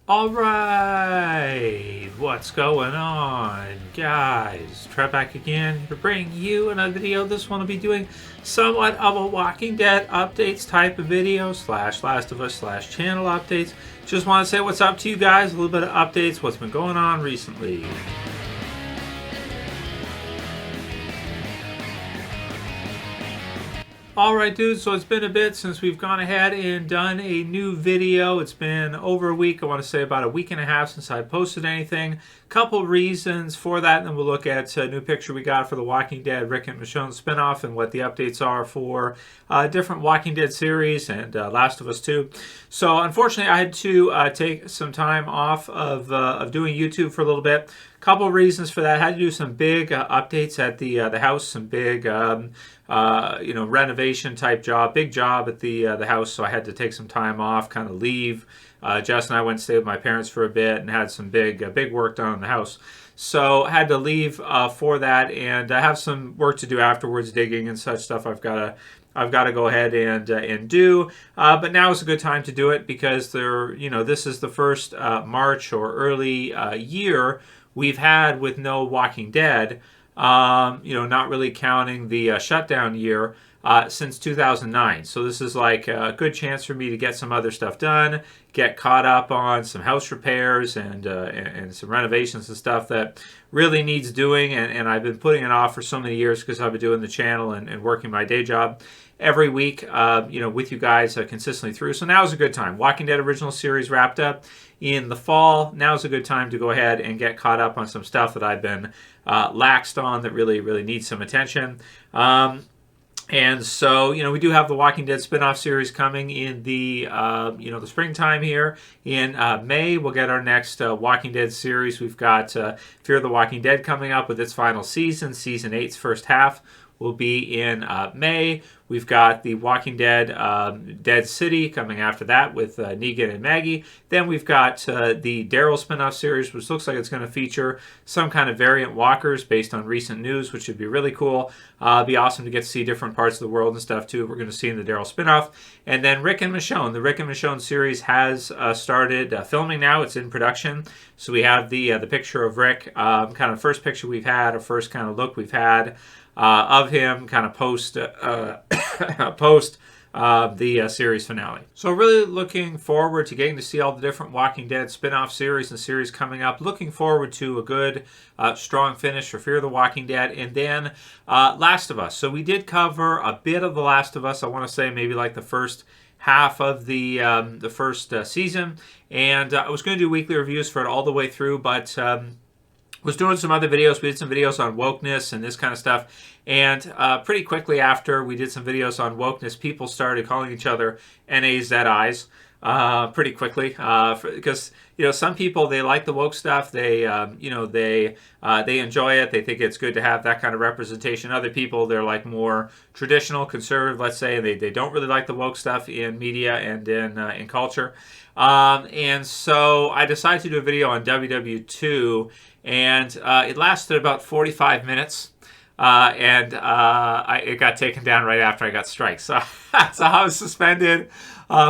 All right, what's going on, guys? Trev back again to bring you another video. This one will be doing somewhat of a Walking Dead updates type of video slash Last of Us slash channel updates. Just want to say what's up to you guys, a little bit of updates, what's been going on recently. Alright dudes, so it's been a bit since we've gone ahead and done a new video. It's been over a week, I want to say about a week and a half since I posted anything. Couple reasons for that, and then we'll look at a new picture we got for the Walking Dead Rick and Michonne spinoff and what the updates are for different Walking Dead series and Last of Us 2. So unfortunately I had to take some time off of doing YouTube for a little bit. Couple reasons for that. I had to do some big updates at the house, some big renovation type job, big job at the house. So I had to take some time off, kind of leave. Jess and I went and stayed with my parents for a bit and had some big work done in the house. So I had to leave for that, and I have some work to do afterwards, digging and such stuff. I've got to go ahead and do, but now is a good time to do it because this is the first March or early year we've had with no Walking Dead. Not really counting the shutdown year since 2009. So this is like a good chance for me to get some other stuff done, get caught up on some house repairs and some renovations and stuff that really needs doing. And I've been putting it off for so many years because I've been doing the channel and working my day job every week, with you guys consistently through. So now is a good time. Walking Dead original series wrapped up in the fall. Now is a good time to go ahead and get caught up on some stuff that I've been laxed on that really needs some attention. And so, we do have the Walking Dead spin-off series coming in the springtime here. In May, we'll get our next Walking Dead series. We've got Fear the Walking Dead coming up with its final season. Season 8's first half will be in May. We've got the Walking Dead Dead City coming after that with Negan and Maggie. Then we've got the Daryl spinoff series, which looks like it's going to feature some kind of variant walkers based on recent news, which would be really cool. It'd be awesome to get to see different parts of the world and stuff too. We're going to see in the Daryl spinoff. And then Rick and Michonne. The Rick and Michonne series has started filming now. It's in production. So we have the picture of Rick, kind of first picture we've had, or first kind of look we've had of him kind of post the series finale. So really looking forward to getting to see all the different Walking Dead spin-off series and series coming up. Looking forward to a good, strong finish for Fear the Walking Dead. And then Last of Us. So we did cover a bit of The Last of Us. I want to say maybe like the first half of the first season. And I was going to do weekly reviews for it all the way through, but was doing some other videos. We did some videos on wokeness and this kind of stuff. And pretty quickly after we did some videos on wokeness, people started calling each other NAZIs pretty quickly. Because, some people, they like the woke stuff. They enjoy it. They think it's good to have that kind of representation. Other people, they're like more traditional, conservative, let's say. They don't really like the woke stuff in media and in culture. And so I decided to do a video on WW2, and it lasted about 45 minutes. It got taken down right after I got strikes. So I was suspended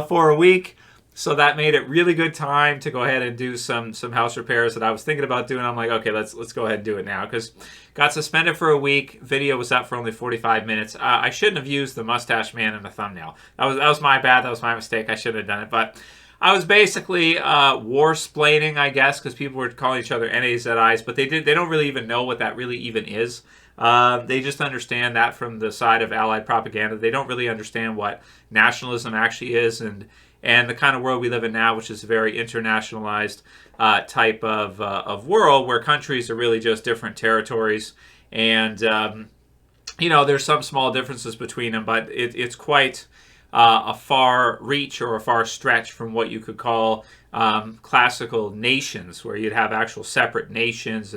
for a week. So that made it really good time to go ahead and do some house repairs that I was thinking about doing. I'm like, okay, let's go ahead and do it now, because got suspended for a week. Video was up for only 45 minutes. I shouldn't have used the mustache man in the thumbnail. That was my bad. That was my mistake. I shouldn't have done it. But I was basically war-splaining, I guess, because people were calling each other NAZIs, but they don't really even know what that really even is. They just understand that from the side of Allied propaganda. They don't really understand what nationalism actually is, and the kind of world we live in now, which is a very internationalized type of world where countries are really just different territories. And, there's some small differences between them, but it's quite a far reach or a far stretch from what you could call classical nations, where you'd have actual separate nations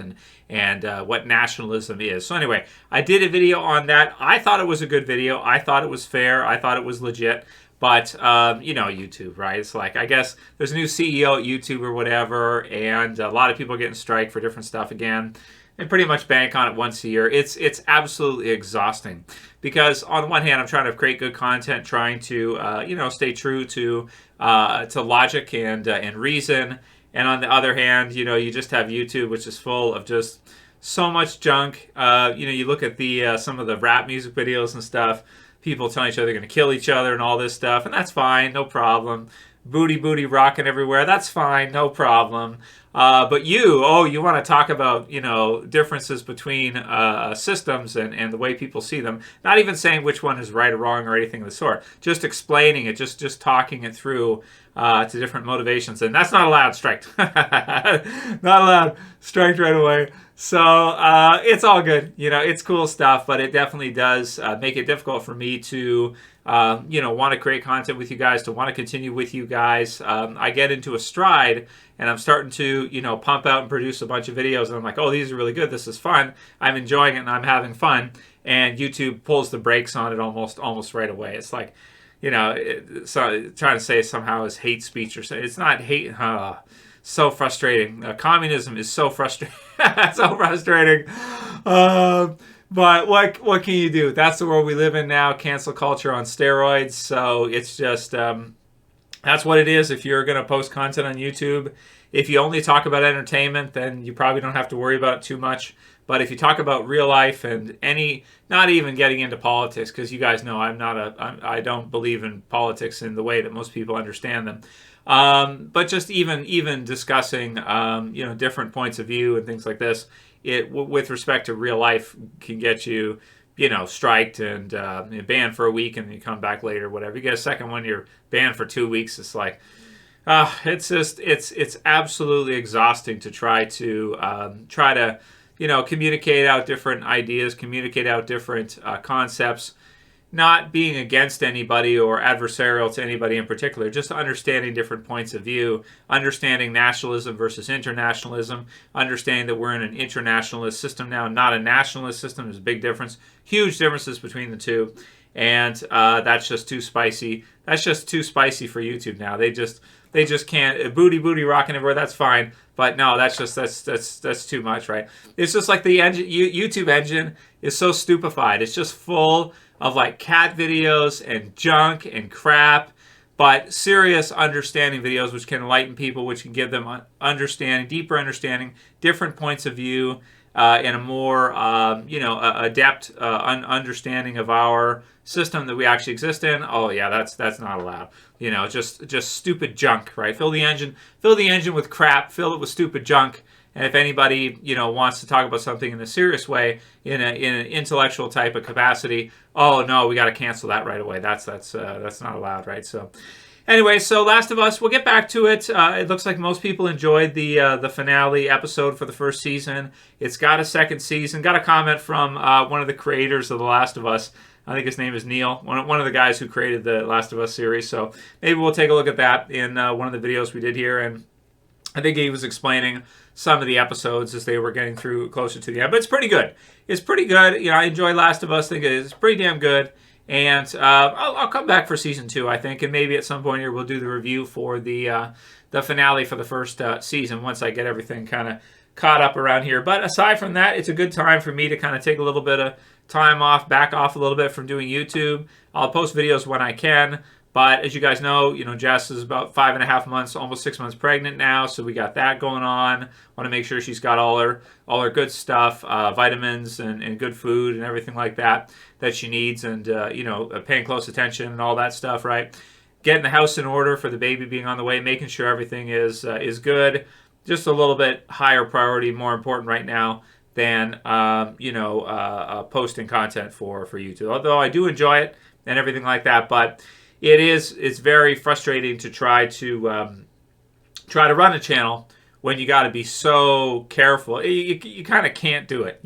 and what nationalism is. So anyway, I did a video on that. I thought it was a good video. I thought it was fair. I thought it was legit. But, YouTube, right? It's like, I guess there's a new CEO at YouTube or whatever, and a lot of people are getting strike for different stuff again. And pretty much bank on it once a year. It's absolutely exhausting, because on one hand, I'm trying to create good content, trying to stay true to logic and reason, And on the other hand, you just have YouTube, which is full of just so much junk. You look at the some of the rap music videos and stuff. People telling each other they're going to kill each other and all this stuff, and that's fine, no problem. Booty rocking everywhere, that's fine, no problem. But you want to talk about differences between systems and the way people see them. Not even saying which one is right or wrong or anything of the sort. Just explaining it, just talking it through to different motivations, and that's not allowed. Striked. Not allowed. Striked right away. So it's all good. It's cool stuff, but it definitely does make it difficult for me to want to create content with you guys, to want to continue with you guys. I get into a stride and I'm starting to, pump out and produce a bunch of videos, and I'm like, oh, these are really good. This is fun. I'm enjoying it and I'm having fun. And YouTube pulls the brakes on it almost right away. It's like, so trying to say somehow is hate speech or something. It's not hate. So frustrating. Communism is so frustrating. So frustrating. But what can you do? That's the world we live in now. Cancel culture on steroids. So it's just that's what it is. If you're going to post content on YouTube, if you only talk about entertainment, then you probably don't have to worry about it too much. But if you talk about real life and not even getting into politics, because you guys know I don't believe in politics in the way that most people understand them. But just even discussing different points of view and things like this, with respect to real life, can get you striked and banned for a week, and you come back later, whatever. You get a second one, you're banned for 2 weeks. It's like, it's absolutely exhausting to try to communicate out different ideas, communicate out different concepts. Not being against anybody or adversarial to anybody in particular, just understanding different points of view, understanding nationalism versus internationalism, understanding that we're in an internationalist system now, not a nationalist system. There's a big difference, huge differences between the two, and that's just too spicy. That's just too spicy for YouTube now. They just can't booty rocking everywhere. That's fine, but no, that's too much, right? It's just like the YouTube engine is so stupefied. It's just full of like cat videos and junk and crap, but serious understanding videos which can enlighten people, which can give them deeper understanding, different points of view, and a more adept understanding of our system that we actually exist in. Oh yeah, that's not allowed. Just stupid junk, right? Fill the engine with crap, fill it with stupid junk. And if anybody wants to talk about something in a serious way, in an intellectual type of capacity, oh no, we got to cancel that right away. That's not allowed, right? So anyway, so Last of Us, we'll get back to it. It looks like most people enjoyed the finale episode for the first season. It's got a second season. Got a comment from one of the creators of The Last of Us. I think his name is Neil, one of the guys who created the Last of Us series. So maybe we'll take a look at that in one of the videos we did here. And I think he was explaining some of the episodes as they were getting through closer to the end. But it's pretty good. It's pretty good. I enjoy Last of Us. I think it's pretty damn good. And I'll come back for season 2, I think. And maybe at some point here we'll do the review for the finale for the first season once I get everything kind of caught up around here. But aside from that, it's a good time for me to kind of take a little bit of time off, back off a little bit from doing YouTube. I'll post videos when I can. But as you guys know, Jess is about 5.5 months, almost 6 months pregnant now, so we got that going on. Want to make sure she's got all her good stuff, vitamins and good food and everything like that she needs, and paying close attention and all that stuff, right? Getting the house in order for the baby being on the way, making sure everything is good. Just a little bit higher priority, more important right now than posting content for YouTube. Although I do enjoy it and everything like that, but it's very frustrating to try to run a channel when you got to be so careful. You kind of can't do it,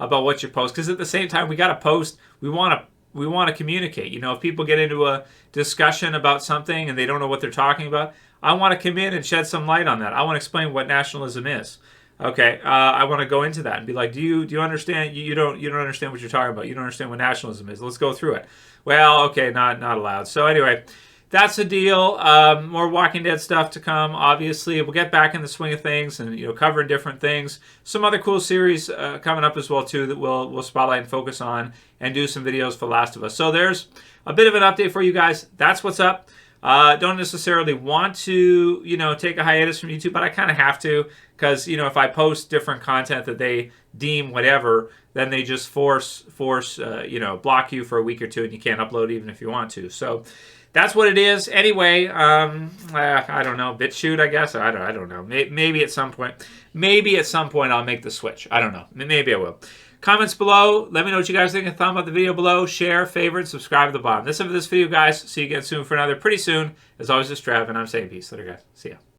about what you post, because at the same time we got to post. We want to communicate. If people get into a discussion about something and they don't know what they're talking about, I want to come in and shed some light on that. I want to explain what nationalism is. Okay, I want to go into that and be like, do you understand? You don't understand what you're talking about. You don't understand what nationalism is. Let's go through it. Well, okay, not allowed. So anyway, that's the deal. More Walking Dead stuff to come. Obviously, we'll get back in the swing of things and covering different things. Some other cool series coming up as well too that we'll spotlight and focus on and do some videos for Last of Us. So there's a bit of an update for you guys. That's what's up. Don't necessarily want to, take a hiatus from YouTube, but I kind of have to because, if I post different content that they deem whatever, then they just force, block you for a week or two, and you can't upload even if you want to. So that's what it is. Anyway, I don't know. BitChute, I guess. I don't know. Maybe at some point. Maybe at some point I'll make the switch. I don't know. Maybe I will. Comments below. Let me know what you guys think. A thumb up the video below. Share, favorite, subscribe at the bottom. That's it for this video, guys. See you again soon for another. Pretty soon. As always, this is Trev, and I'm saying peace. Later, guys. See ya.